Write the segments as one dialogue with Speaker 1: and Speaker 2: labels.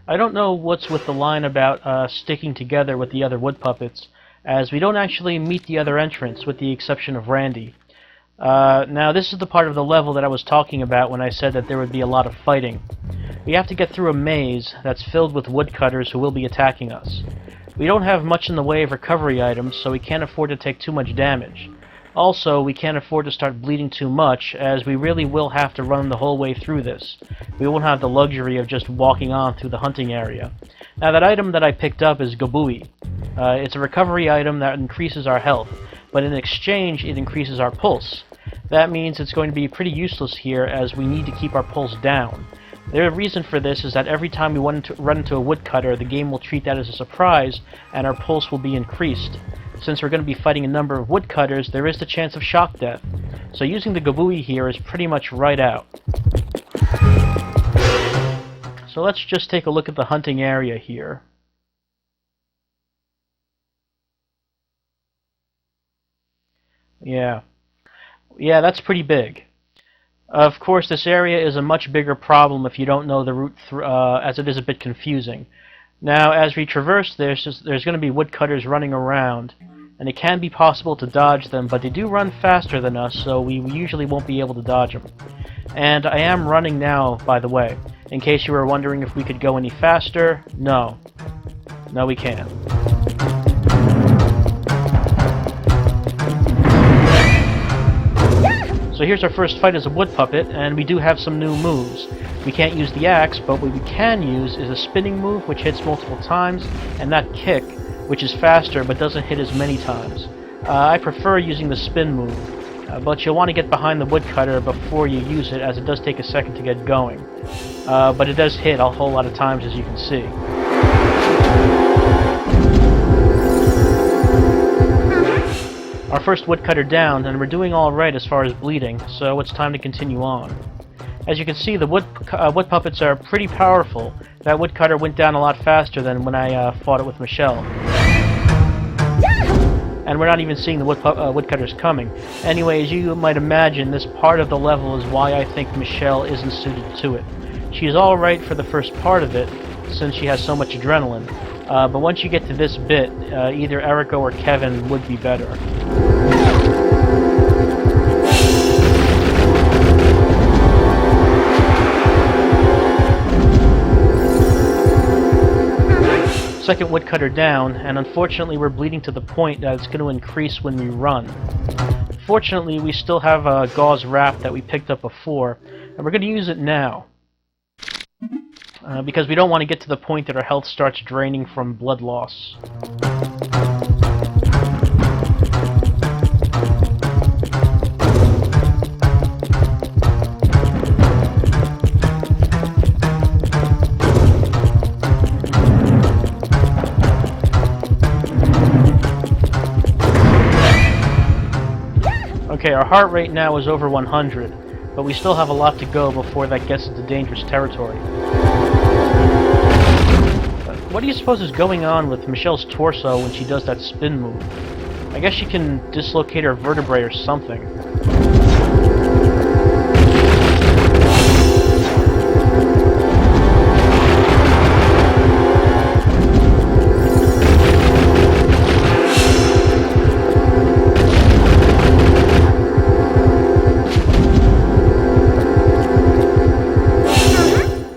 Speaker 1: I don't know what's with the line about sticking together with the other wood puppets, as we don't actually meet the other entrants, with the exception of Randy. Now this is the part of the level that I was talking about when I said that there would be a lot of fighting. We have to get through a maze that's filled with woodcutters who will be attacking us. We don't have much in the way of recovery items, so we can't afford to take too much damage. Also, we can't afford to start bleeding too much, as we really will have to run the whole way through this. We won't have the luxury of just walking on through the hunting area. Now that item that I picked up is Gabui. It's a recovery item that increases our health, but in exchange it increases our pulse. That means it's going to be pretty useless here, as we need to keep our pulse down. The reason for this is that every time we run into a woodcutter, the game will treat that as a surprise, and our pulse will be increased. Since we're going to be fighting a number of woodcutters, there is the chance of shock death. So using the Gabui here is pretty much right out. So let's just take a look at the hunting area here. Yeah, that's pretty big. Of course, this area is a much bigger problem if you don't know the route, as it is a bit confusing. Now, as we traverse this, there's going to be woodcutters running around, and it can be possible to dodge them, but they do run faster than us, so we usually won't be able to dodge them. And I am running now, by the way. In case you were wondering if we could go any faster, no. No, we can't. So here's our first fight as a wood puppet, and we do have some new moves. We can't use the axe, but what we can use is a spinning move, which hits multiple times, and that kick, which is faster but doesn't hit as many times. I prefer using the spin move, but you'll want to get behind the woodcutter before you use it, as it does take a second to get going. But it does hit a whole lot of times, as you can see. Our first woodcutter down, and we're doing alright as far as bleeding, so it's time to continue on. As you can see, the wood puppets are pretty powerful. That woodcutter went down a lot faster than when I fought it with Michelle. And we're not even seeing the woodcutters coming. Anyway, as you might imagine, this part of the level is why I think Michelle isn't suited to it. She's alright for the first part of it, since she has so much adrenaline. But once you get to this bit, either Erica or Kevin would be better. Second woodcutter down, and unfortunately we're bleeding to the point that it's going to increase when we run. Fortunately, we still have a gauze wrap that we picked up before, and we're going to use it now. Because we don't want to get to the point that our health starts draining from blood loss. Okay, our heart rate now is over 100, but we still have a lot to go before that gets into dangerous territory. What do you suppose is going on with Michelle's torso when she does that spin move? I guess she can dislocate her vertebrae or something.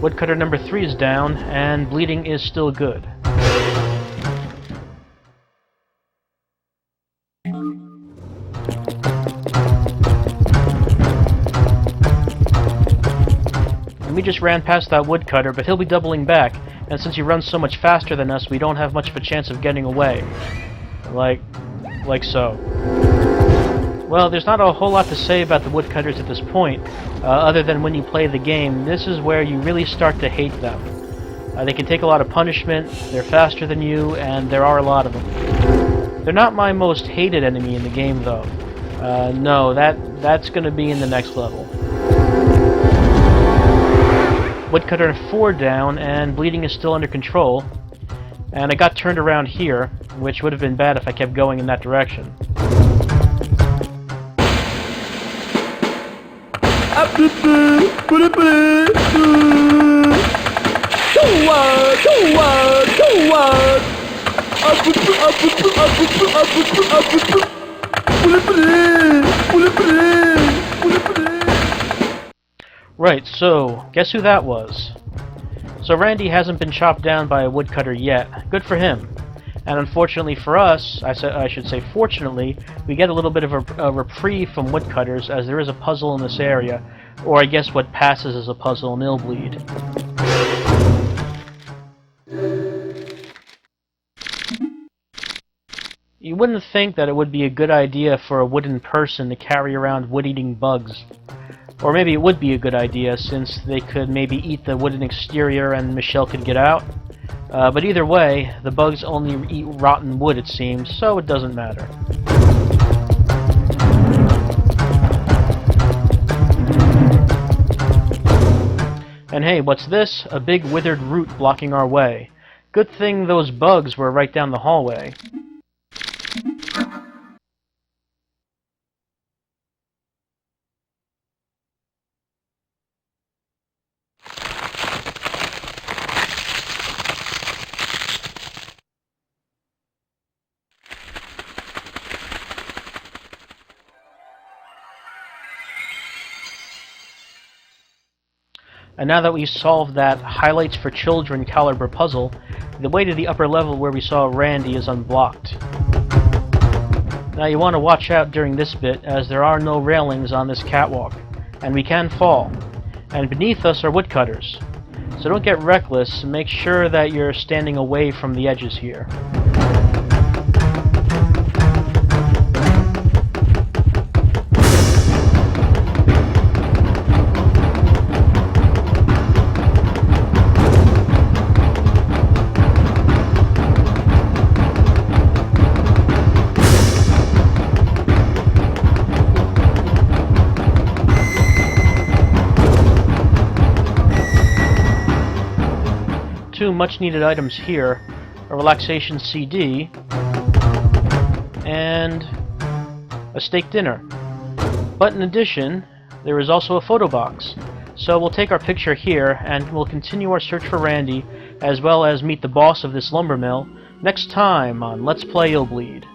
Speaker 1: Woodcutter number 3 is down, and bleeding is still good. And we just ran past that woodcutter, but he'll be doubling back, and since he runs so much faster than us, we don't have much of a chance of getting away. Like so. Well, there's not a whole lot to say about the woodcutters at this point, other than when you play the game, this is where you really start to hate them. They can take a lot of punishment, they're faster than you, and there are a lot of them. They're not my most hated enemy in the game, though. No, that's going to be in the next level. Woodcutter 4 down, and bleeding is still under control. And I got turned around here, which would have been bad if I kept going in that direction. Right, so, guess who that was? So Randy hasn't been chopped down by a woodcutter yet. Good for him. And unfortunately for us, I should say fortunately, we get a little bit of a reprieve from woodcutters, as there is a puzzle in this area, or I guess what passes as a puzzle in ILLBLEED. You wouldn't think that it would be a good idea for a wooden person to carry around wood-eating bugs. Or maybe it would be a good idea, since they could maybe eat the wooden exterior and Michelle could get out. But either way, the bugs only eat rotten wood, it seems, so it doesn't matter. And hey, what's this? A big withered root blocking our way. Good thing those bugs were right down the hallway. And now that we've solved that highlights for children caliber puzzle, the way to the upper level where we saw Randy is unblocked. Now you want to watch out during this bit, as there are no railings on this catwalk, and we can fall. And beneath us are woodcutters. So don't get reckless, and make sure that you're standing away from the edges here. Two much-needed items here, a relaxation CD, and a steak dinner. But in addition, there is also a photo box. So we'll take our picture here, and we'll continue our search for Randy, as well as meet the boss of this lumber mill, next time on Let's Play ILLBLEED.